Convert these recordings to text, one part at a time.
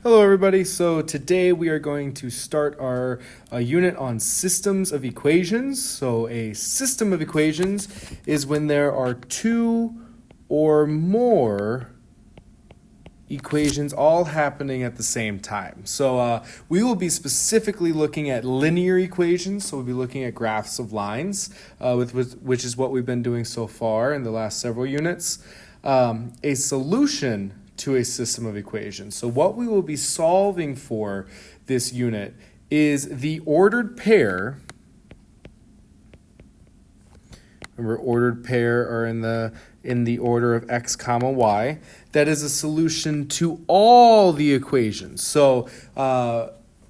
Hello everybody, so today we are going to start our unit on systems of equations. So a system of equations is when there are two or more equations all happening at the same time. So we will be specifically looking at linear equations, so we'll be looking at graphs of lines, which is what we've been doing so far in the last several units. A solution to a system of equations. So what we will be solving for this unit is the ordered pair. Remember, ordered pair are in the order of x comma y. That is a solution to all the equations. So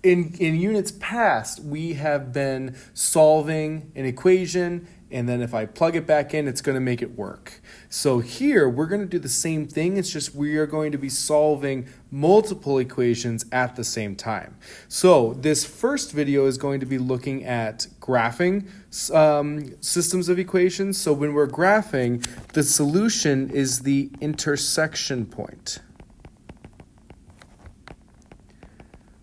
in units past, we have been solving an equation, and then if I plug it back in, it's going to make it work. So here, we're going to do the same thing. It's just we are going to be solving multiple equations at the same time. So this first video is going to be looking at graphing systems of equations. So when we're graphing, the solution is the intersection point.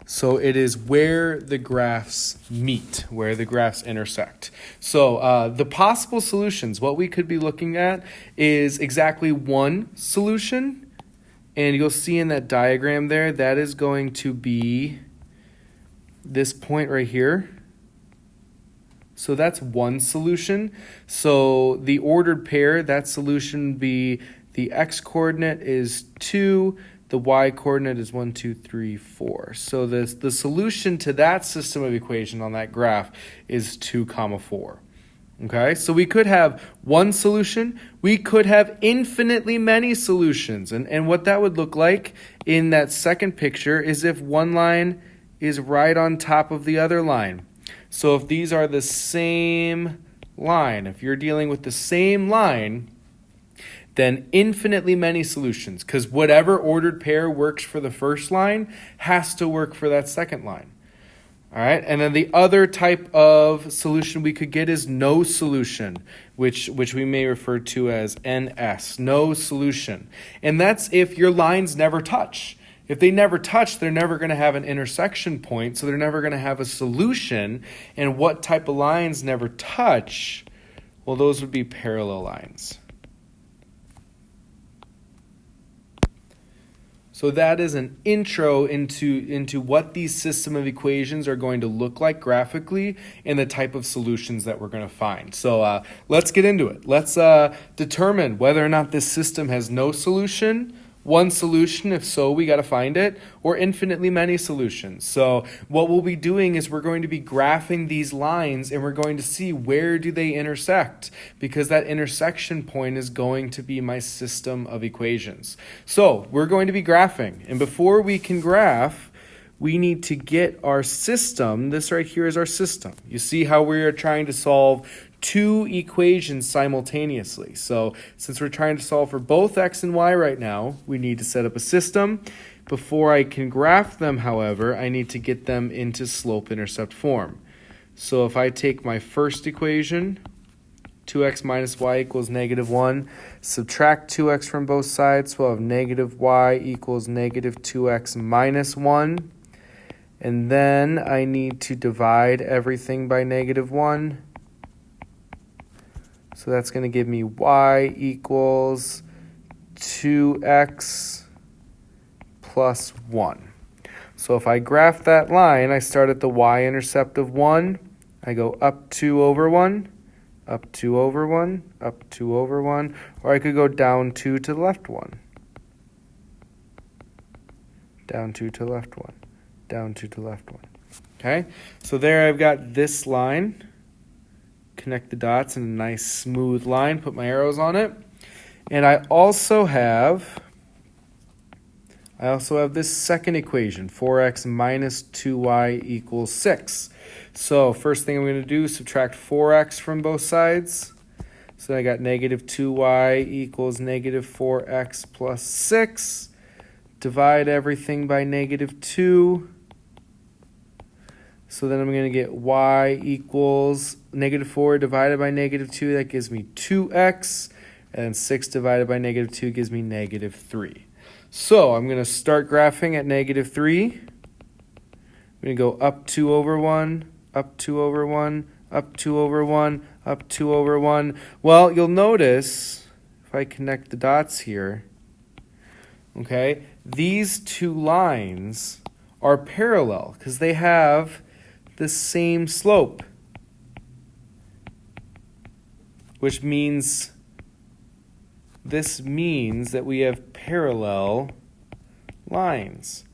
So it is where the graphs meet, where the graphs intersect. So the possible solutions, what we could be looking at is exactly one solution. And you'll see in that diagram there, that is going to be this point right here. So that's one solution. So the ordered pair, that solution would be the x-coordinate is 2, the y-coordinate is 1, 2, 3, 4. So the solution to that system of equation on that graph is 2, 4. Okay, so we could have one solution. We could have infinitely many solutions. And what that would look like in that second picture is if one line is right on top of the other line. So if these are the same line, if you're dealing with the same line, then infinitely many solutions, because whatever ordered pair works for the first line has to work for that second line. All right, and then the other type of solution we could get is no solution, which we may refer to as NS, no solution. And that's if your lines never touch. If they never touch, they're never going to have an intersection point, so they're never going to have a solution. And what type of lines never touch? Well, those would be parallel lines. So that is an intro into what these system of equations are going to look like graphically and the type of solutions that we're going to find. So let's get into it. Let's determine whether or not this system has no solution, one solution, if so, we got to find it, or infinitely many solutions. So what we'll be doing is we're going to be graphing these lines and we're going to see where do they intersect, because that intersection point is going to be my system of equations. So we're going to be graphing, and before we can graph, we need to get our system. This right here is our system. You see how we are trying to solve two equations simultaneously. So since we're trying to solve for both x and y right now, we need to set up a system. Before I can graph them, however, I need to get them into slope-intercept form. So if I take my first equation, 2x minus y equals negative 1, subtract 2x from both sides, so I'll have negative y equals negative 2x minus 1. And then I need to divide everything by negative 1. So that's going to give me y equals 2x plus 1. So if I graph that line, I start at the y-intercept of 1. I go up 2 over 1, up 2 over 1, up 2 over 1. Or I could go down 2 to the left 1. Down 2 to the left 1. Down 2 to the left 1. Okay, so there I've got this line. Connect the dots in a nice smooth line, put my arrows on it. And I also have this second equation, 4x minus 2y equals 6. So first thing I'm going to do is subtract 4x from both sides. So I got negative 2y equals negative 4x plus 6. Divide everything by negative 2. So then I'm going to get y equals negative 4 divided by negative 2. That gives me 2x. And 6 divided by negative 2 gives me negative 3. So I'm going to start graphing at negative 3. I'm going to go up 2 over 1, up 2 over 1, up 2 over 1, up 2 over 1. Well, you'll notice, if I connect the dots here, okay, these two lines are parallel because they have the same slope, which means this means that we have parallel lines.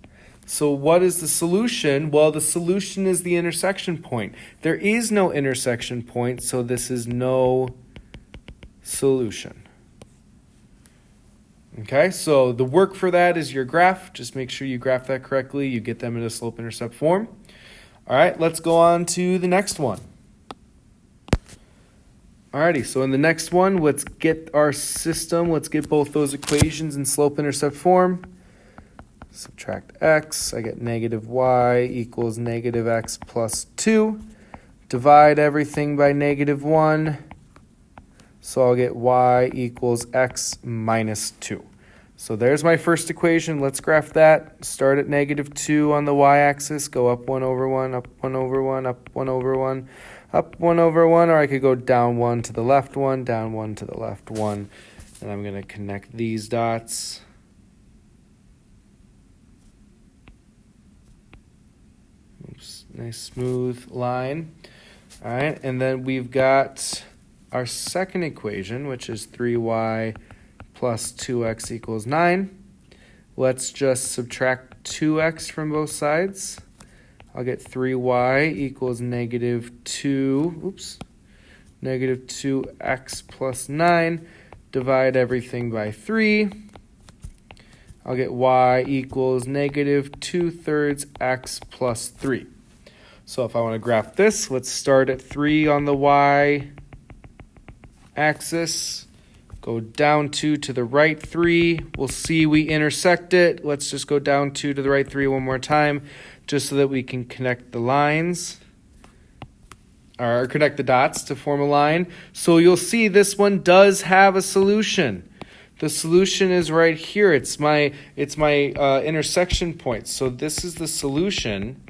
So what is the solution? Well, the solution is the intersection point. There is no intersection point, so this is no solution. Okay, so the work for that is your graph. Just make sure you graph that correctly. You get them in a slope-intercept form. All right, let's go on to the next one. Alrighty, so in the next one, let's get our system. Let's get both those equations in slope-intercept form. Subtract x, I get negative y equals negative x plus 2. Divide everything by negative 1. So I'll get y equals x minus 2. So there's my first equation. Let's graph that. Start at negative 2 on the y-axis. Go up 1 over 1, up 1 over 1, up 1 over 1, up 1 over 1. Or I could go down 1 to the left 1, down 1 to the left 1. And I'm going to connect these dots. Oops, nice smooth line. All right, and then we've got our second equation, which is 3y plus 2x equals 9. Let's just subtract 2x from both sides. I'll get 3y equals negative 2x plus 9. Divide everything by 3. I'll get y equals negative 2/3 x plus 3. So if I want to graph this, let's start at 3 on the y-axis. Go down 2 to the right 3. We'll see we intersect it. Let's just go down 2 to the right 3 one more time, just so that we can connect the lines, or connect the dots to form a line. So you'll see this one does have a solution. The solution is right here. It's my intersection point. So this is the solution.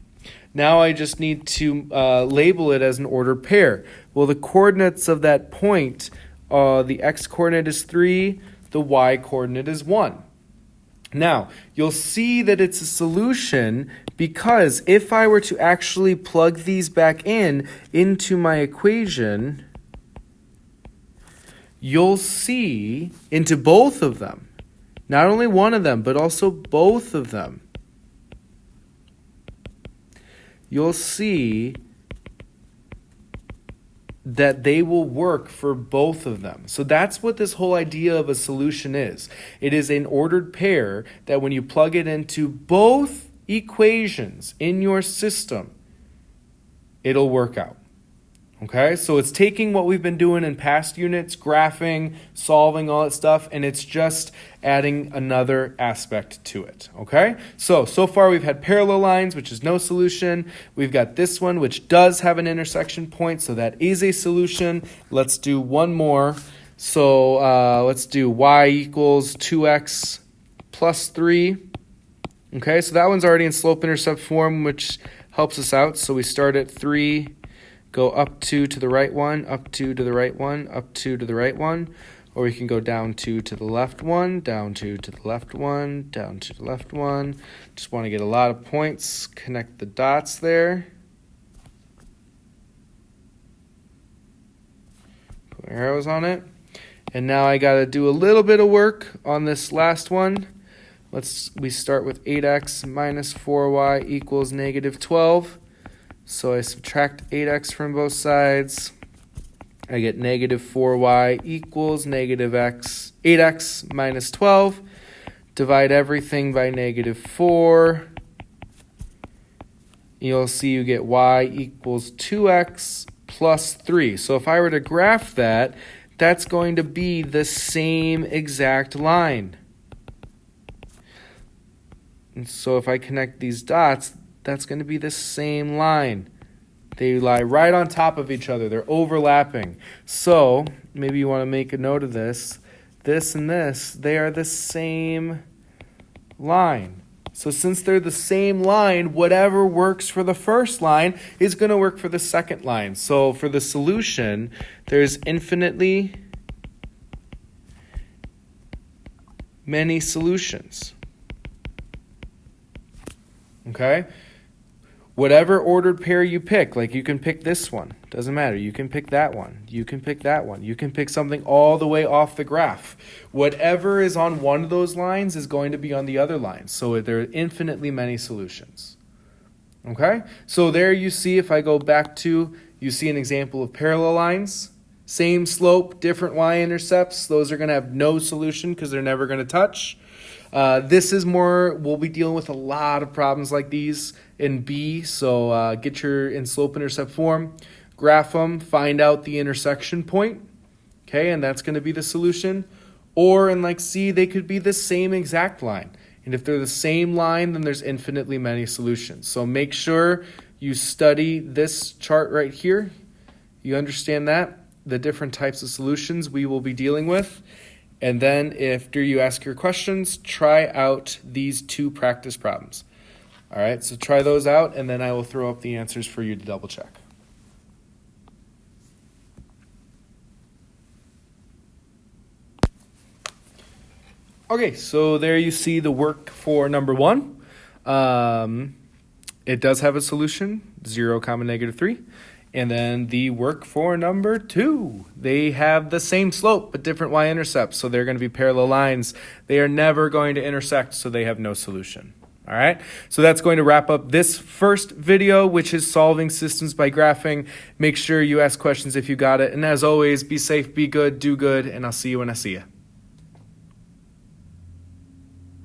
Now I just need to label it as an ordered pair. Well, the coordinates of that point, the x-coordinate is 3, the y-coordinate is 1. Now, you'll see that it's a solution because if I were to actually plug these back into my equation, you'll see into both of them, not only one of them, but also both of them, you'll see that they will work for both of them. So that's what this whole idea of a solution is. It is an ordered pair that when you plug it into both equations in your system, it'll work out. Okay, so it's taking what we've been doing in past units, graphing, solving, all that stuff, and it's just adding another aspect to it. Okay, so far we've had parallel lines, which is no solution. We've got this one, which does have an intersection point, so that is a solution. Let's do one more. So let's do y equals 2x plus 3. Okay, so that one's already in slope-intercept form, which helps us out. So we start at 3. Go up 2 to the right 1, up 2 to the right 1, up 2 to the right 1. Or we can go down 2 to the left 1, down 2 to the left 1, down to the left 1. Just want to get a lot of points. Connect the dots there. Put arrows on it. And now I got to do a little bit of work on this last one. We start with 8x minus 4y equals negative 12. So I subtract 8x from both sides. I get negative 4y equals negative 8x minus 12. Divide everything by negative 4. You'll see you get y equals 2x plus 3. So if I were to graph that, that's going to be the same exact line. And so if I connect these dots, that's going to be the same line. They lie right on top of each other. They're overlapping. So maybe you want to make a note of this. This and this, they are the same line. So since they're the same line, whatever works for the first line is going to work for the second line. So for the solution, there's infinitely many solutions. Okay? Whatever ordered pair you pick, like you can pick this one, doesn't matter. You can pick that one. You can pick that one. You can pick something all the way off the graph. Whatever is on one of those lines is going to be on the other line. So there are infinitely many solutions. Okay? So there you see, if I go back to, you see an example of parallel lines. Same slope, different y-intercepts. Those are going to have no solution because they're never going to touch. This is more, we'll be dealing with a lot of problems like these in B. So get your in slope-intercept form, graph them, find out the intersection point. Okay, and that's going to be the solution. Or in like C, they could be the same exact line. And if they're the same line, then there's infinitely many solutions. So make sure you study this chart right here. You understand that? The different types of solutions we will be dealing with. And then after you ask your questions, try out these two practice problems. All right, so try those out, and then I will throw up the answers for you to double check. Okay, so there you see the work for number 1. It does have a solution, 0, -3. And then the work for number 2, they have the same slope but different y-intercepts, so they're going to be parallel lines. They are never going to intersect, so they have no solution. All right, so that's going to wrap up this first video, which is solving systems by graphing. Make sure you ask questions if you got it. And as always, be safe, be good, do good, and I'll see you when I see you.